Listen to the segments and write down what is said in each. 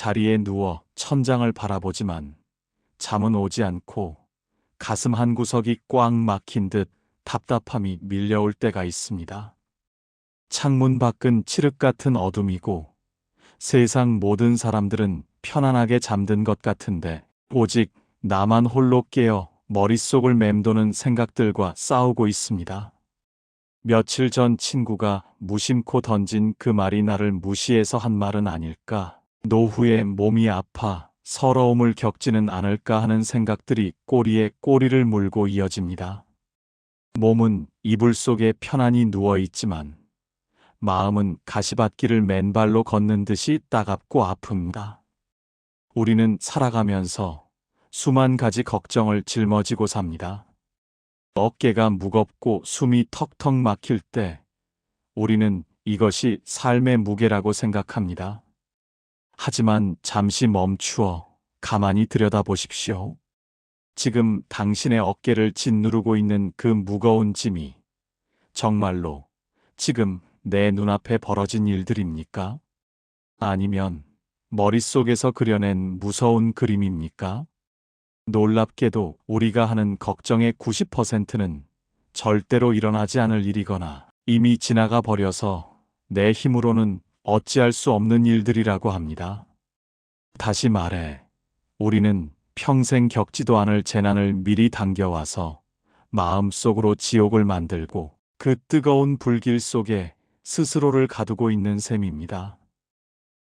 자리에 누워 천장을 바라보지만 잠은 오지 않고 가슴 한 구석이 꽉 막힌 듯 답답함이 밀려올 때가 있습니다. 창문 밖은 칠흑 같은 어둠이고 세상 모든 사람들은 편안하게 잠든 것 같은데 오직 나만 홀로 깨어 머릿속을 맴도는 생각들과 싸우고 있습니다. 며칠 전 친구가 무심코 던진 그 말이 나를 무시해서 한 말은 아닐까? 노후에 몸이 아파 서러움을 겪지는 않을까 하는 생각들이 꼬리에 꼬리를 물고 이어집니다. 몸은 이불 속에 편안히 누워 있지만 마음은 가시밭길을 맨발로 걷는 듯이 따갑고 아픕니다. 우리는 살아가면서 수만 가지 걱정을 짊어지고 삽니다. 어깨가 무겁고 숨이 턱턱 막힐 때 우리는 이것이 삶의 무게라고 생각합니다. 하지만 잠시 멈추어 가만히 들여다보십시오. 지금 당신의 어깨를 짓누르고 있는 그 무거운 짐이 정말로 지금 내 눈앞에 벌어진 일들입니까? 아니면 머릿속에서 그려낸 무서운 그림입니까? 놀랍게도 우리가 하는 걱정의 90%는 절대로 일어나지 않을 일이거나 이미 지나가 버려서 내 힘으로는 어찌할 수 없는 일들이라고 합니다. 다시 말해, 우리는 평생 겪지도 않을 재난을 미리 당겨와서 마음속으로 지옥을 만들고 그 뜨거운 불길 속에 스스로를 가두고 있는 셈입니다.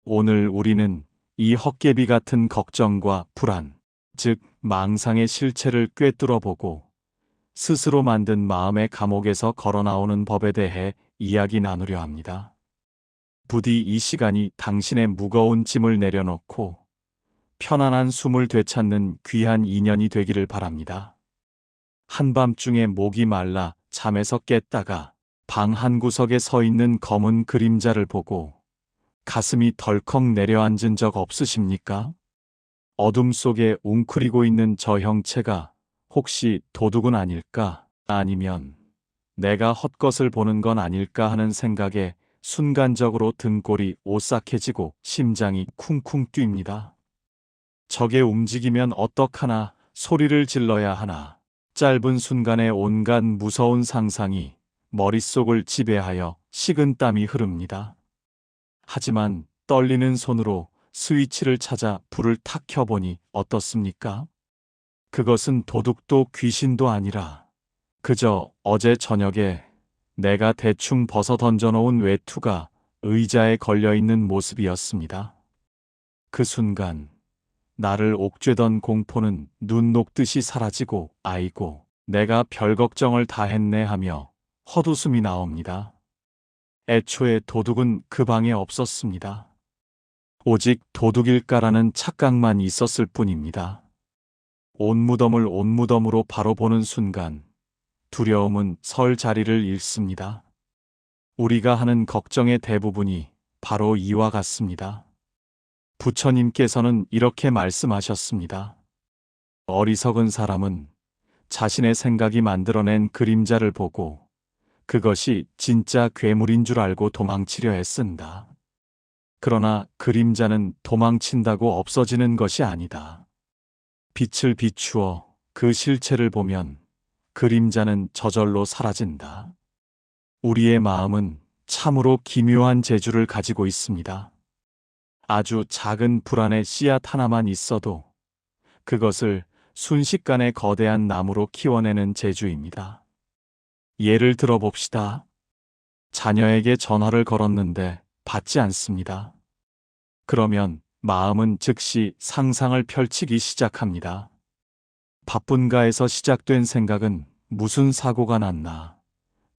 오늘 우리는 이 헛개비 같은 걱정과 불안, 즉 망상의 실체를 꿰뚫어 보고 스스로 만든 마음의 감옥에서 걸어나오는 법에 대해 이야기 나누려 합니다. 부디 이 시간이 당신의 무거운 짐을 내려놓고 편안한 숨을 되찾는 귀한 인연이 되기를 바랍니다. 한밤중에 목이 말라 잠에서 깼다가 방 한구석에 서 있는 검은 그림자를 보고 가슴이 덜컥 내려앉은 적 없으십니까? 어둠 속에 웅크리고 있는 저 형체가 혹시 도둑은 아닐까? 아니면 내가 헛것을 보는 건 아닐까 하는 생각에 순간적으로 등골이 오싹해지고 심장이 쿵쿵 뛰입니다. 저게 움직이면 어떡하나, 소리를 질러야 하나. 짧은 순간에 온갖 무서운 상상이 머릿속을 지배하여 식은땀이 흐릅니다. 하지만 떨리는 손으로 스위치를 찾아 불을 탁 켜보니 어떻습니까? 그것은 도둑도 귀신도 아니라 그저 어제 저녁에 내가 대충 벗어 던져놓은 외투가 의자에 걸려있는 모습이었습니다. 그 순간 나를 옥죄던 공포는 눈 녹듯이 사라지고 아이고, 내가 별 걱정을 다 했네 하며 헛웃음이 나옵니다. 애초에 도둑은 그 방에 없었습니다. 오직 도둑일까라는 착각만 있었을 뿐입니다. 옷무덤을 옷무덤으로 바로 보는 순간 두려움은 설 자리를 잃습니다. 우리가 하는 걱정의 대부분이 바로 이와 같습니다. 부처님께서는 이렇게 말씀하셨습니다. 어리석은 사람은 자신의 생각이 만들어낸 그림자를 보고 그것이 진짜 괴물인 줄 알고 도망치려 애쓴다. 그러나 그림자는 도망친다고 없어지는 것이 아니다. 빛을 비추어 그 실체를 보면 그림자는 저절로 사라진다. 우리의 마음은 참으로 기묘한 재주를 가지고 있습니다. 아주 작은 불안의 씨앗 하나만 있어도 그것을 순식간에 거대한 나무로 키워내는 재주입니다. 예를 들어 봅시다. 자녀에게 전화를 걸었는데 받지 않습니다. 그러면 마음은 즉시 상상을 펼치기 시작합니다. 바쁜가에서 시작된 생각은 무슨 사고가 났나?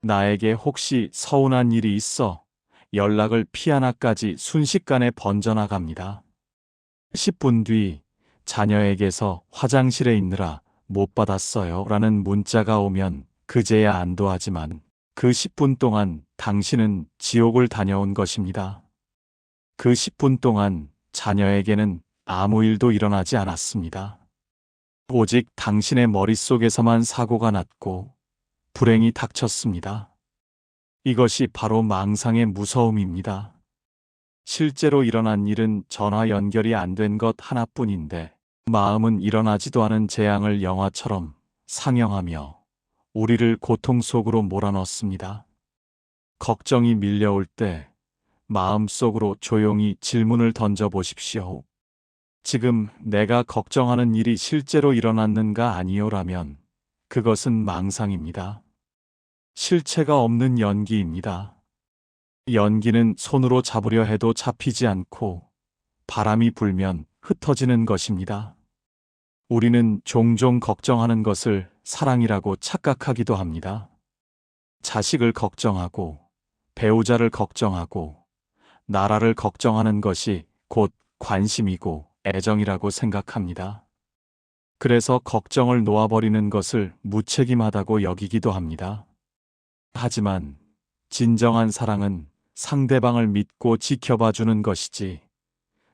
나에게 혹시 서운한 일이 있어? 연락을 피하나까지 순식간에 번져나갑니다. 10분 뒤 자녀에게서 화장실에 있느라 못 받았어요 라는 문자가 오면 그제야 안도하지만 그 10분 동안 당신은 지옥을 다녀온 것입니다. 그 10분 동안 자녀에게는 아무 일도 일어나지 않았습니다. 오직 당신의 머릿속에서만 사고가 났고 불행이 닥쳤습니다. 이것이 바로 망상의 무서움입니다. 실제로 일어난 일은 전화 연결이 안 된 것 하나뿐인데 마음은 일어나지도 않은 재앙을 영화처럼 상영하며 우리를 고통 속으로 몰아넣습니다. 걱정이 밀려올 때 마음속으로 조용히 질문을 던져 보십시오. 지금 내가 걱정하는 일이 실제로 일어났는가 아니요라면 그것은 망상입니다. 실체가 없는 연기입니다. 연기는 손으로 잡으려 해도 잡히지 않고 바람이 불면 흩어지는 것입니다. 우리는 종종 걱정하는 것을 사랑이라고 착각하기도 합니다. 자식을 걱정하고 배우자를 걱정하고 나라를 걱정하는 것이 곧 관심이고 애정이라고 생각합니다. 그래서 걱정을 놓아버리는 것을 무책임하다고 여기기도 합니다. 하지만 진정한 사랑은 상대방을 믿고 지켜봐 주는 것이지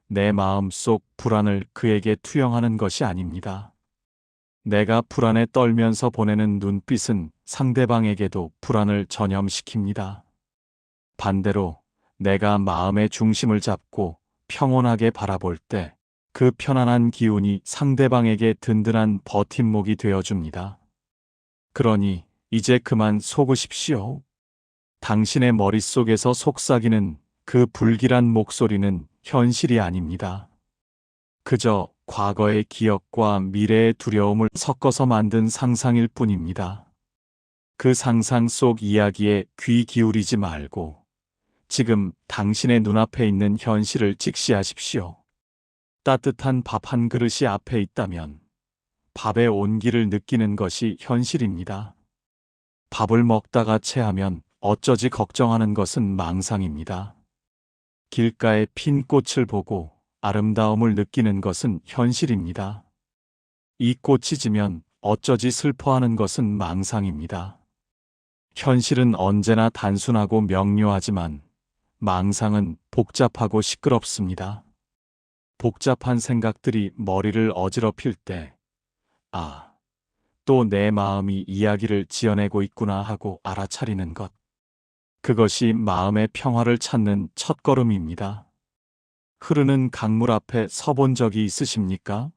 내 마음속 불안을 그에게 투영하는 것이 아닙니다. 내가 불안에 떨면서 보내는 눈빛은 상대방에게도 불안을 전염시킵니다. 반대로 내가 마음의 중심을 잡고 평온하게 바라볼 때 그 편안한 기운이 상대방에게 든든한 버팀목이 되어줍니다. 그러니 이제 그만 속으십시오. 당신의 머릿속에서 속삭이는 그 불길한 목소리는 현실이 아닙니다. 그저 과거의 기억과 미래의 두려움을 섞어서 만든 상상일 뿐입니다. 그 상상 속 이야기에 귀 기울이지 말고 지금 당신의 눈앞에 있는 현실을 직시하십시오. 따뜻한 밥 한 그릇이 앞에 있다면 밥의 온기를 느끼는 것이 현실입니다. 밥을 먹다가 체하면 어쩌지 걱정하는 것은 망상입니다. 길가에 핀 꽃을 보고 아름다움을 느끼는 것은 현실입니다. 이 꽃이 지면 어쩌지 슬퍼하는 것은 망상입니다. 현실은 언제나 단순하고 명료하지만 망상은 복잡하고 시끄럽습니다. 복잡한 생각들이 머리를 어지럽힐 때, 아, 또 내 마음이 이야기를 지어내고 있구나 하고 알아차리는 것. 그것이 마음의 평화를 찾는 첫걸음입니다. 흐르는 강물 앞에 서본 적이 있으십니까?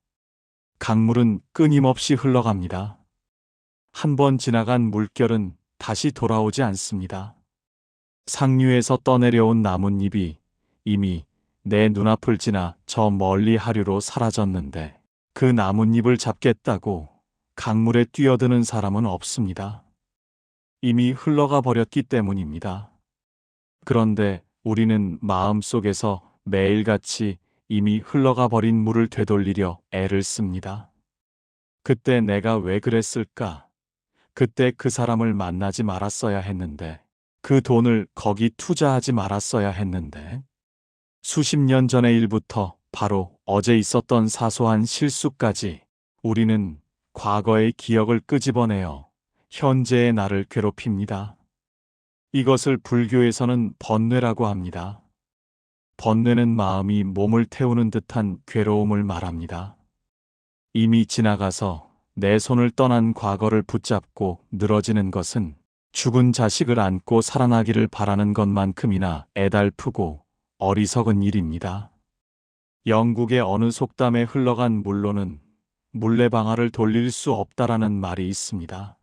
강물은 끊임없이 흘러갑니다. 한 번 지나간 물결은 다시 돌아오지 않습니다. 상류에서 떠내려온 나뭇잎이 이미 내 눈앞을 지나 저 멀리 하류로 사라졌는데 그 나뭇잎을 잡겠다고 강물에 뛰어드는 사람은 없습니다. 이미 흘러가 버렸기 때문입니다. 그런데 우리는 마음속에서 매일같이 이미 흘러가 버린 물을 되돌리려 애를 씁니다. 그때 내가 왜 그랬을까? 그때 그 사람을 만나지 말았어야 했는데, 그 돈을 거기 투자하지 말았어야 했는데, 수십 년 전의 일부터 바로 어제 있었던 사소한 실수까지 우리는 과거의 기억을 끄집어내어 현재의 나를 괴롭힙니다. 이것을 불교에서는 번뇌라고 합니다. 번뇌는 마음이 몸을 태우는 듯한 괴로움을 말합니다. 이미 지나가서 내 손을 떠난 과거를 붙잡고 늘어지는 것은 죽은 자식을 안고 살아나기를 바라는 것만큼이나 애달프고 어리석은 일입니다. 영국의 어느 속담에 흘러간 물로는 물레방아를 돌릴 수 없다라는 말이 있습니다.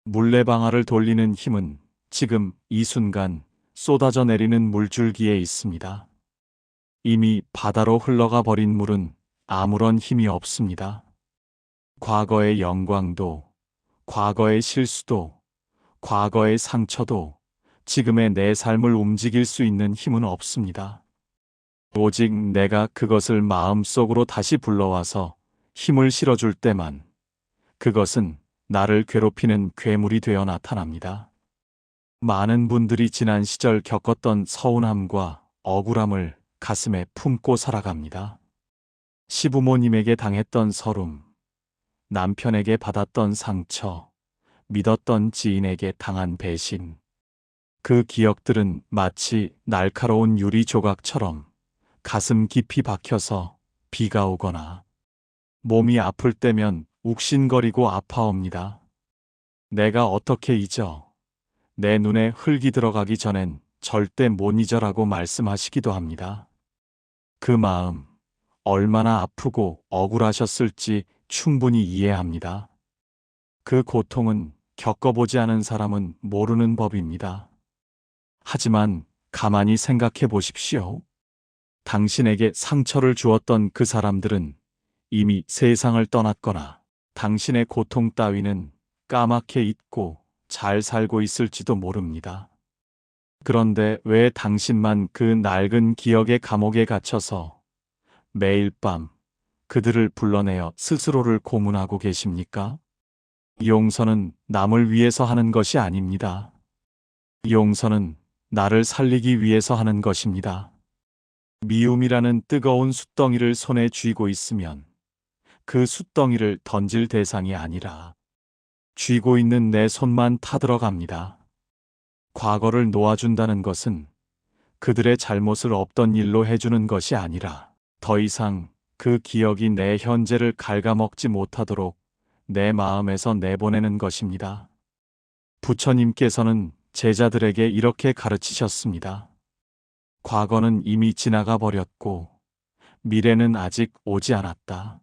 물레방아를 돌리는 힘은 지금 이 순간 쏟아져 내리는 물줄기에 있습니다. 이미 바다로 흘러가 버린 물은 아무런 힘이 없습니다. 과거의 영광도, 과거의 실수도, 과거의 상처도 지금의 내 삶을 움직일 수 있는 힘은 없습니다. 오직 내가 그것을 마음속으로 다시 불러와서 힘을 실어줄 때만 그것은 나를 괴롭히는 괴물이 되어 나타납니다. 많은 분들이 지난 시절 겪었던 서운함과 억울함을 가슴에 품고 살아갑니다. 시부모님에게 당했던 서름, 남편에게 받았던 상처, 믿었던 지인에게 당한 배신. 그 기억들은 마치 날카로운 유리 조각처럼 가슴 깊이 박혀서 비가 오거나 몸이 아플 때면 욱신거리고 아파옵니다. 내가 어떻게 잊어? 내 눈에 흙이 들어가기 전엔 절대 못 잊어라고 말씀하시기도 합니다. 그 마음, 얼마나 아프고 억울하셨을지 충분히 이해합니다. 그 고통은 겪어보지 않은 사람은 모르는 법입니다. 하지만 가만히 생각해 보십시오. 당신에게 상처를 주었던 그 사람들은 이미 세상을 떠났거나 당신의 고통 따위는 까맣게 잊고 잘 살고 있을지도 모릅니다. 그런데 왜 당신만 그 낡은 기억의 감옥에 갇혀서 매일 밤 그들을 불러내어 스스로를 고문하고 계십니까? 용서는 남을 위해서 하는 것이 아닙니다. 용서는 나를 살리기 위해서 하는 것입니다. 미움이라는 뜨거운 숯덩이를 손에 쥐고 있으면 그 숯덩이를 던질 대상이 아니라 쥐고 있는 내 손만 타들어갑니다. 과거를 놓아준다는 것은 그들의 잘못을 없던 일로 해주는 것이 아니라 더 이상 그 기억이 내 현재를 갉아먹지 못하도록 내 마음에서 내보내는 것입니다. 부처님께서는 제자들에게 이렇게 가르치셨습니다. 과거는 이미 지나가 버렸고 미래는 아직 오지 않았다.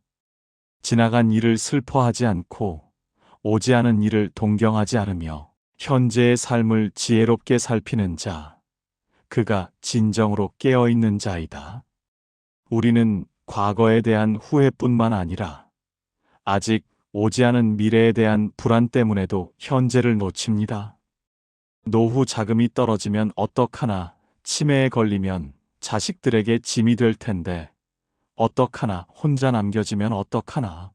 지나간 일을 슬퍼하지 않고 오지 않은 일을 동경하지 않으며 현재의 삶을 지혜롭게 살피는 자, 그가 진정으로 깨어있는 자이다. 우리는 과거에 대한 후회뿐만 아니라 아직 오지 않은 미래에 대한 불안 때문에도 현재를 놓칩니다. 노후 자금이 떨어지면 어떡하나, 치매에 걸리면 자식들에게 짐이 될 텐데 어떡하나, 혼자 남겨지면 어떡하나.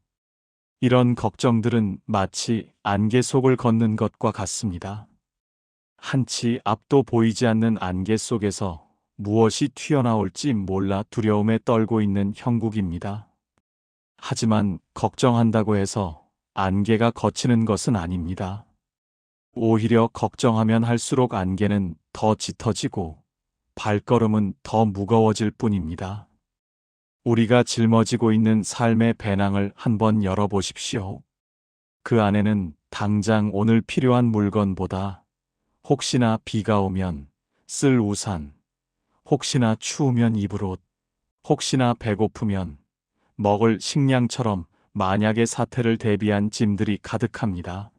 이런 걱정들은 마치 안개 속을 걷는 것과 같습니다. 한치 앞도 보이지 않는 안개 속에서 무엇이 튀어나올지 몰라 두려움에 떨고 있는 형국입니다. 하지만 걱정한다고 해서 안개가 걷히는 것은 아닙니다. 오히려 걱정하면 할수록 안개는 더 짙어지고 발걸음은 더 무거워질 뿐입니다. 우리가 짊어지고 있는 삶의 배낭을 한번 열어보십시오. 그 안에는 당장 오늘 필요한 물건보다 혹시나 비가 오면 쓸 우산, 혹시나 추우면 입을 옷, 혹시나 배고프면 먹을 식량처럼 만약의 사태를 대비한 짐들이 가득합니다.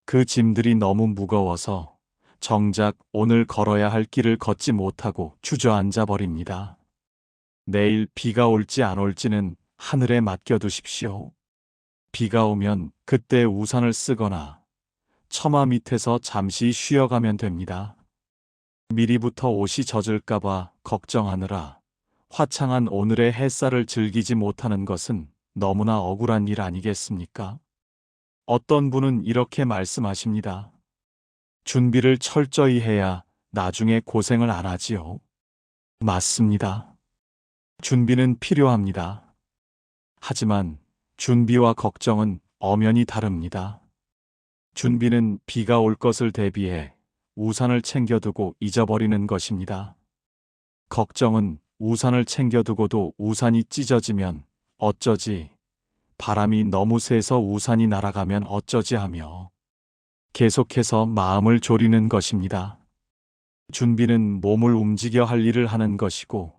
그 짐들이 너무 무거워서 정작 오늘 걸어야 할 길을 걷지 못하고 주저앉아 버립니다. 내일 비가 올지 안 올지는 하늘에 맡겨두십시오. 비가 오면 그때 우산을 쓰거나 처마 밑에서 잠시 쉬어가면 됩니다. 미리부터 옷이 젖을까봐 걱정하느라 화창한 오늘의 햇살을 즐기지 못하는 것은 너무나 억울한 일 아니겠습니까? 어떤 분은 이렇게 말씀하십니다. 준비를 철저히 해야 나중에 고생을 안 하지요. 맞습니다. 준비는 필요합니다. 하지만 준비와 걱정은 엄연히 다릅니다. 준비는 비가 올 것을 대비해 우산을 챙겨두고 잊어버리는 것입니다. 걱정은 우산을 챙겨두고도 우산이 찢어지면 어쩌지, 바람이 너무 세서 우산이 날아가면 어쩌지 하며 계속해서 마음을 졸이는 것입니다. 준비는 몸을 움직여 할 일을 하는 것이고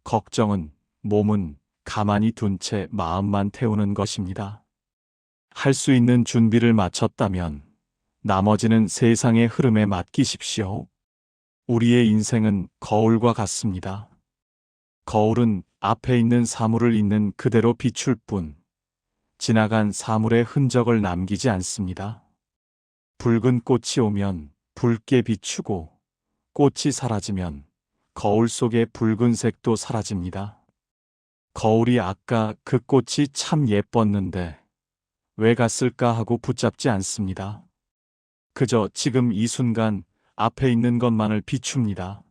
걱정은 몸은 가만히 둔 채 마음만 태우는 것입니다. 할 수 있는 준비를 마쳤다면 나머지는 세상의 흐름에 맡기십시오. 우리의 인생은 거울과 같습니다. 거울은 앞에 있는 사물을 있는 그대로 비출 뿐 지나간 사물의 흔적을 남기지 않습니다. 붉은 꽃이 오면 붉게 비추고 꽃이 사라지면 거울 속의 붉은색도 사라집니다. 거울이 아까 그 꽃이 참 예뻤는데 왜 갔을까 하고 붙잡지 않습니다. 그저 지금 이 순간 앞에 있는 것만을 비춥니다.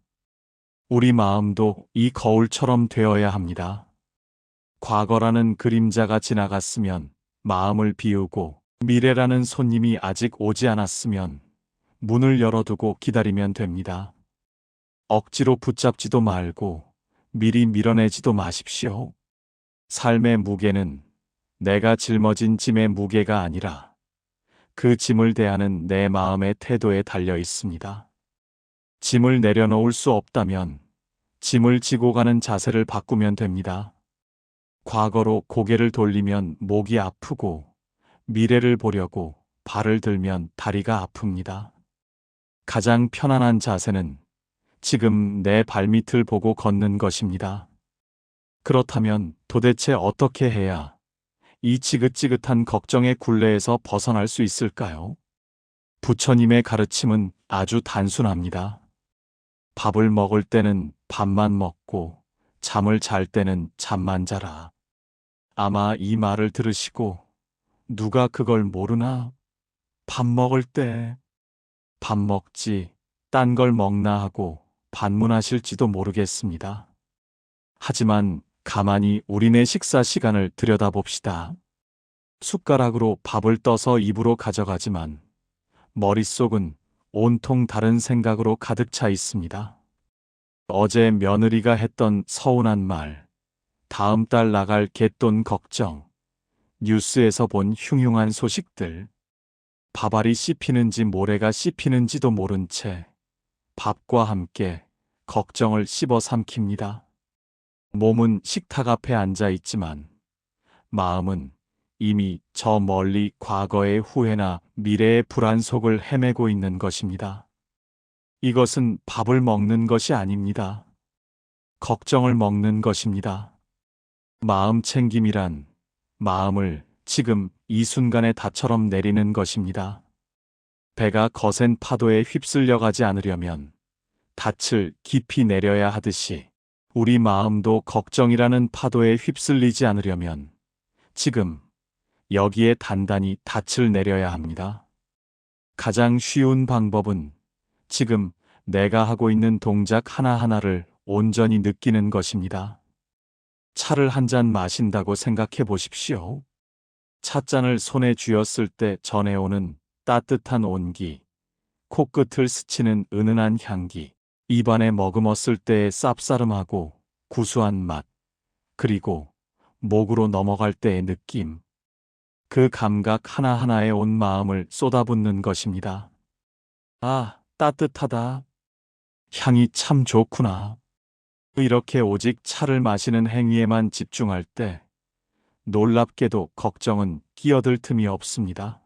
우리 마음도 이 거울처럼 되어야 합니다. 과거라는 그림자가 지나갔으면 마음을 비우고 미래라는 손님이 아직 오지 않았으면 문을 열어두고 기다리면 됩니다. 억지로 붙잡지도 말고 미리 밀어내지도 마십시오. 삶의 무게는 내가 짊어진 짐의 무게가 아니라 그 짐을 대하는 내 마음의 태도에 달려 있습니다. 짐을 내려놓을 수 없다면 짐을 지고 가는 자세를 바꾸면 됩니다. 과거로 고개를 돌리면 목이 아프고, 미래를 보려고 발을 들면 다리가 아픕니다. 가장 편안한 자세는 지금 내 발밑을 보고 걷는 것입니다. 그렇다면 도대체 어떻게 해야 이 지긋지긋한 걱정의 굴레에서 벗어날 수 있을까요? 부처님의 가르침은 아주 단순합니다. 밥을 먹을 때는 밥만 먹고 잠을 잘 때는 잠만 자라. 아마 이 말을 들으시고 누가 그걸 모르나? 밥 먹을 때 밥 먹지 딴 걸 먹나 하고 반문하실지도 모르겠습니다. 하지만 가만히 우리네 식사 시간을 들여다봅시다. 숟가락으로 밥을 떠서 입으로 가져가지만 머릿속은 온통 다른 생각으로 가득 차 있습니다. 어제 며느리가 했던 서운한 말, 다음 달 나갈 갯돈 걱정, 뉴스에서 본 흉흉한 소식들, 밥알이 씹히는지 모래가 씹히는지도 모른 채 밥과 함께 걱정을 씹어 삼킵니다. 몸은 식탁 앞에 앉아 있지만 마음은 이미 저 멀리 과거의 후회나 미래의 불안 속을 헤매고 있는 것입니다. 이것은 밥을 먹는 것이 아닙니다. 걱정을 먹는 것입니다. 마음 챙김이란 마음을 지금 이 순간에 다처럼 내리는 것입니다. 배가 거센 파도에 휩쓸려 가지 않으려면 닻을 깊이 내려야 하듯이 우리 마음도 걱정이라는 파도에 휩쓸리지 않으려면 지금 여기에 단단히 닻을 내려야 합니다. 가장 쉬운 방법은 지금 내가 하고 있는 동작 하나하나를 온전히 느끼는 것입니다. 차를 한 잔 마신다고 생각해 보십시오. 찻잔을 손에 쥐었을 때 전해오는 따뜻한 온기, 코끝을 스치는 은은한 향기, 입안에 머금었을 때의 쌉싸름하고 구수한 맛, 그리고 목으로 넘어갈 때의 느낌. 그 감각 하나하나에 온 마음을 쏟아붓는 것입니다. 아, 따뜻하다. 향이 참 좋구나. 이렇게 오직 차를 마시는 행위에만 집중할 때 놀랍게도 걱정은 끼어들 틈이 없습니다.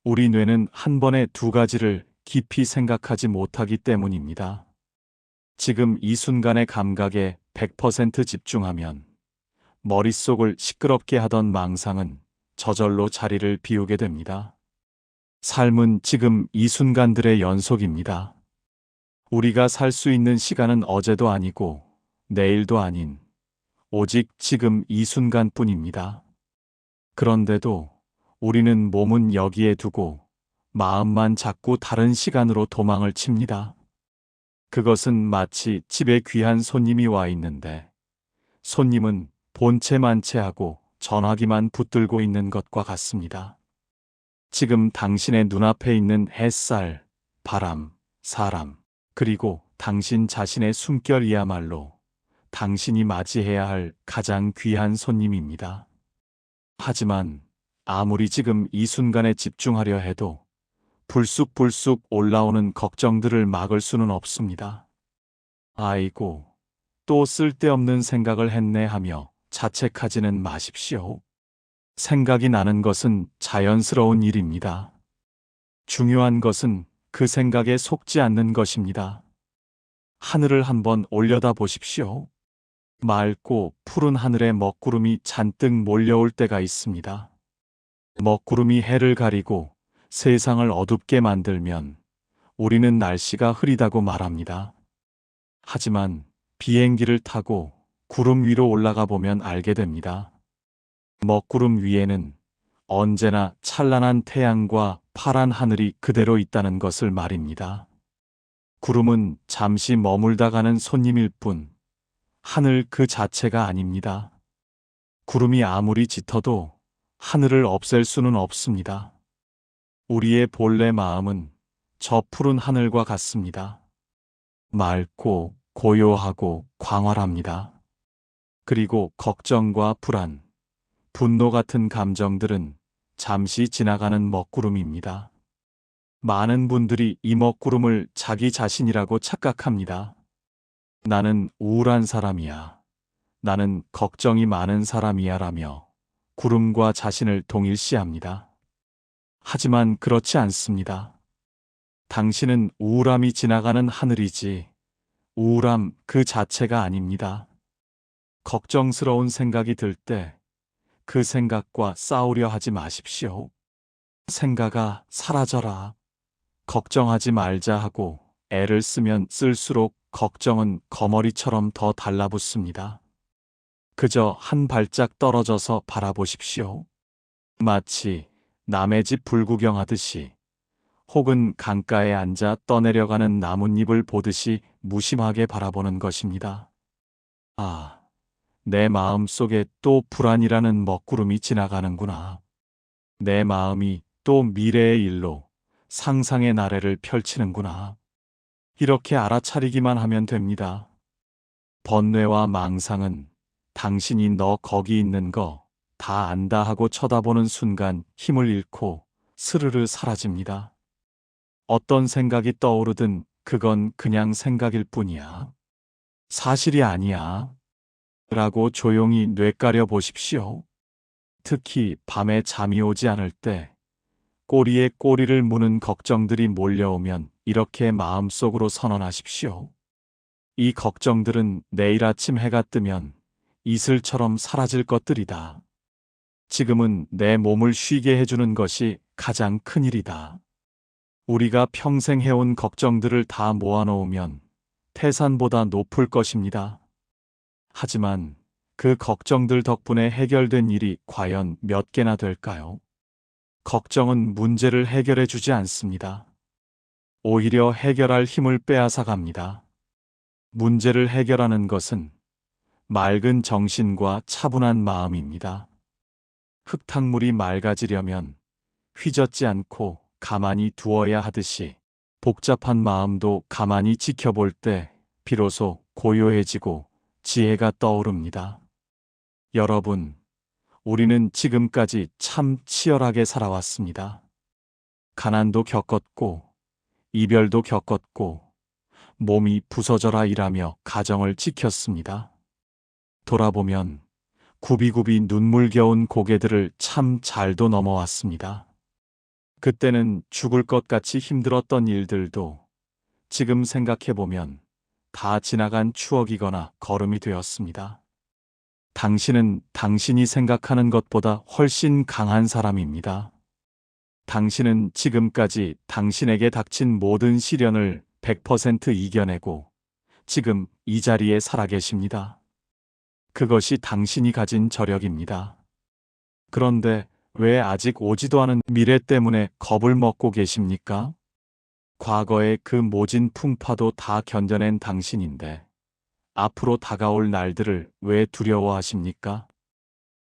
우리 뇌는 한 번에 두 가지를 깊이 생각하지 못하기 때문입니다. 지금 이 순간의 감각에 100% 집중하면 머릿속을 시끄럽게 하던 망상은 저절로 자리를 비우게 됩니다. 삶은 지금 이 순간들의 연속입니다. 우리가 살 수 있는 시간은 어제도 아니고 내일도 아닌 오직 지금 이 순간뿐입니다. 그런데도 우리는 몸은 여기에 두고 마음만 자꾸 다른 시간으로 도망을 칩니다. 그것은 마치 집에 귀한 손님이 와 있는데 손님은 본체 만체하고 전화기만 붙들고 있는 것과 같습니다. 지금 당신의 눈앞에 있는 햇살, 바람, 사람, 그리고 당신 자신의 숨결이야말로 당신이 맞이해야 할 가장 귀한 손님입니다. 하지만 아무리 지금 이 순간에 집중하려 해도 불쑥불쑥 올라오는 걱정들을 막을 수는 없습니다. 아이고, 또 쓸데없는 생각을 했네 하며 자책하지는 마십시오. 생각이 나는 것은 자연스러운 일입니다. 중요한 것은 그 생각에 속지 않는 것입니다. 하늘을 한번 올려다 보십시오. 맑고 푸른 하늘에 먹구름이 잔뜩 몰려올 때가 있습니다. 먹구름이 해를 가리고 세상을 어둡게 만들면 우리는 날씨가 흐리다고 말합니다. 하지만 비행기를 타고 구름 위로 올라가 보면 알게 됩니다. 먹구름 위에는 언제나 찬란한 태양과 파란 하늘이 그대로 있다는 것을 말입니다. 구름은 잠시 머물다 가는 손님일 뿐 하늘 그 자체가 아닙니다. 구름이 아무리 짙어도 하늘을 없앨 수는 없습니다. 우리의 본래 마음은 저 푸른 하늘과 같습니다. 맑고 고요하고 광활합니다. 그리고 걱정과 불안, 분노 같은 감정들은 잠시 지나가는 먹구름입니다. 많은 분들이 이 먹구름을 자기 자신이라고 착각합니다. 나는 우울한 사람이야. 나는 걱정이 많은 사람이야 라며 구름과 자신을 동일시합니다. 하지만 그렇지 않습니다. 당신은 우울함이 지나가는 하늘이지 우울함 그 자체가 아닙니다. 걱정스러운 생각이 들 때 그 생각과 싸우려 하지 마십시오. 생각아, 사라져라. 걱정하지 말자 하고 애를 쓰면 쓸수록 걱정은 거머리처럼 더 달라붙습니다. 그저 한 발짝 떨어져서 바라보십시오. 마치 남의 집 불구경하듯이 혹은 강가에 앉아 떠내려가는 나뭇잎을 보듯이 무심하게 바라보는 것입니다. 아, 내 마음 속에 또 불안이라는 먹구름이 지나가는구나. 내 마음이 또 미래의 일로 상상의 나래를 펼치는구나. 이렇게 알아차리기만 하면 됩니다. 번뇌와 망상은 당신이 너 거기 있는 거 다 안다 하고 쳐다보는 순간 힘을 잃고 스르르 사라집니다. 어떤 생각이 떠오르든 그건 그냥 생각일 뿐이야. 사실이 아니야. 라고 조용히 뇌까려 보십시오. 특히 밤에 잠이 오지 않을 때 꼬리에 꼬리를 무는 걱정들이 몰려오면 이렇게 마음속으로 선언하십시오. 이 걱정들은 내일 아침 해가 뜨면 이슬처럼 사라질 것들이다. 지금은 내 몸을 쉬게 해주는 것이 가장 큰 일이다. 우리가 평생 해온 걱정들을 다 모아놓으면 태산보다 높을 것입니다. 하지만 그 걱정들 덕분에 해결된 일이 과연 몇 개나 될까요? 걱정은 문제를 해결해 주지 않습니다. 오히려 해결할 힘을 빼앗아 갑니다. 문제를 해결하는 것은 맑은 정신과 차분한 마음입니다. 흙탕물이 맑아지려면 휘젓지 않고 가만히 두어야 하듯이 복잡한 마음도 가만히 지켜볼 때 비로소 고요해지고 지혜가 떠오릅니다. 여러분, 우리는 지금까지 참 치열하게 살아왔습니다. 가난도 겪었고, 이별도 겪었고, 몸이 부서져라 일하며 가정을 지켰습니다. 돌아보면 굽이굽이 눈물겨운 고개들을 참 잘도 넘어왔습니다. 그때는 죽을 것 같이 힘들었던 일들도 지금 생각해보면 다 지나간 추억이거나 걸음이 되었습니다. 당신은 당신이 생각하는 것보다 훨씬 강한 사람입니다. 당신은 지금까지 당신에게 닥친 모든 시련을 100% 이겨내고 지금 이 자리에 살아계십니다. 그것이 당신이 가진 저력입니다. 그런데 왜 아직 오지도 않은 미래 때문에 겁을 먹고 계십니까? 과거의 그 모진 풍파도 다 견뎌낸 당신인데 앞으로 다가올 날들을 왜 두려워하십니까?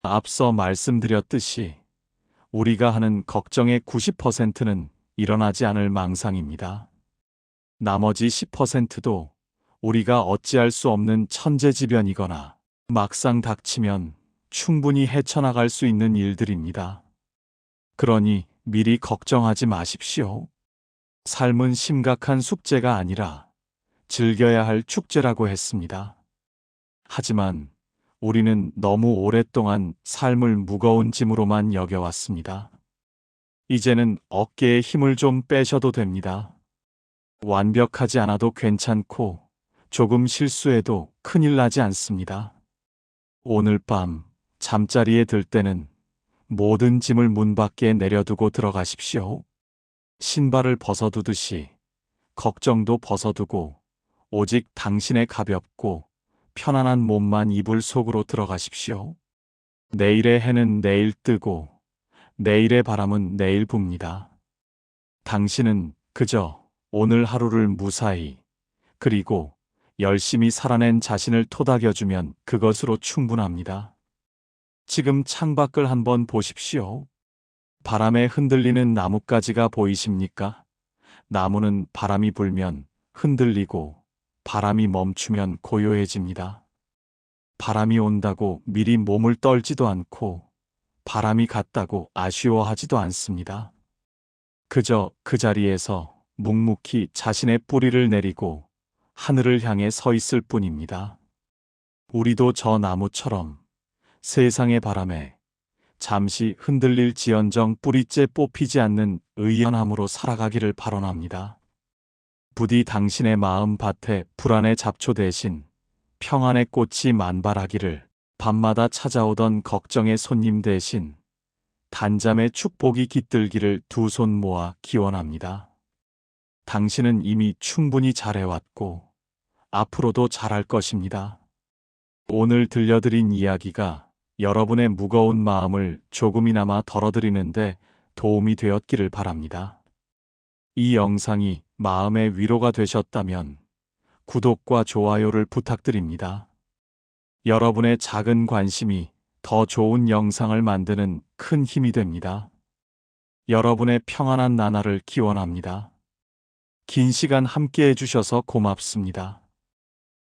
앞서 말씀드렸듯이 우리가 하는 걱정의 90%는 일어나지 않을 망상입니다. 나머지 10%도 우리가 어찌할 수 없는 천재지변이거나 막상 닥치면 충분히 헤쳐나갈 수 있는 일들입니다. 그러니 미리 걱정하지 마십시오. 삶은 심각한 숙제가 아니라 즐겨야 할 축제라고 했습니다. 하지만 우리는 너무 오랫동안 삶을 무거운 짐으로만 여겨왔습니다. 이제는 어깨에 힘을 좀 빼셔도 됩니다. 완벽하지 않아도 괜찮고 조금 실수해도 큰일 나지 않습니다. 오늘 밤 잠자리에 들 때는 모든 짐을 문 밖에 내려두고 들어가십시오. 신발을 벗어두듯이 걱정도 벗어두고 오직 당신의 가볍고 편안한 몸만 이불 속으로 들어가십시오. 내일의 해는 내일 뜨고 내일의 바람은 내일 붑니다. 당신은 그저 오늘 하루를 무사히 그리고 열심히 살아낸 자신을 토닥여주면 그것으로 충분합니다. 지금 창밖을 한번 보십시오. 바람에 흔들리는 나뭇가지가 보이십니까? 나무는 바람이 불면 흔들리고 바람이 멈추면 고요해집니다. 바람이 온다고 미리 몸을 떨지도 않고 바람이 갔다고 아쉬워하지도 않습니다. 그저 그 자리에서 묵묵히 자신의 뿌리를 내리고 하늘을 향해 서 있을 뿐입니다. 우리도 저 나무처럼 세상의 바람에 잠시 흔들릴지언정 뿌리째 뽑히지 않는 의연함으로 살아가기를 발언합니다. 부디 당신의 마음 밭에 불안의 잡초 대신 평안의 꽃이 만발하기를, 밤마다 찾아오던 걱정의 손님 대신 단잠의 축복이 깃들기를 두 손 모아 기원합니다. 당신은 이미 충분히 잘해왔고 앞으로도 잘할 것입니다. 오늘 들려드린 이야기가 여러분의 무거운 마음을 조금이나마 덜어드리는데 도움이 되었기를 바랍니다. 이 영상이 마음의 위로가 되셨다면 구독과 좋아요를 부탁드립니다. 여러분의 작은 관심이 더 좋은 영상을 만드는 큰 힘이 됩니다. 여러분의 평안한 나날을 기원합니다. 긴 시간 함께 해주셔서 고맙습니다.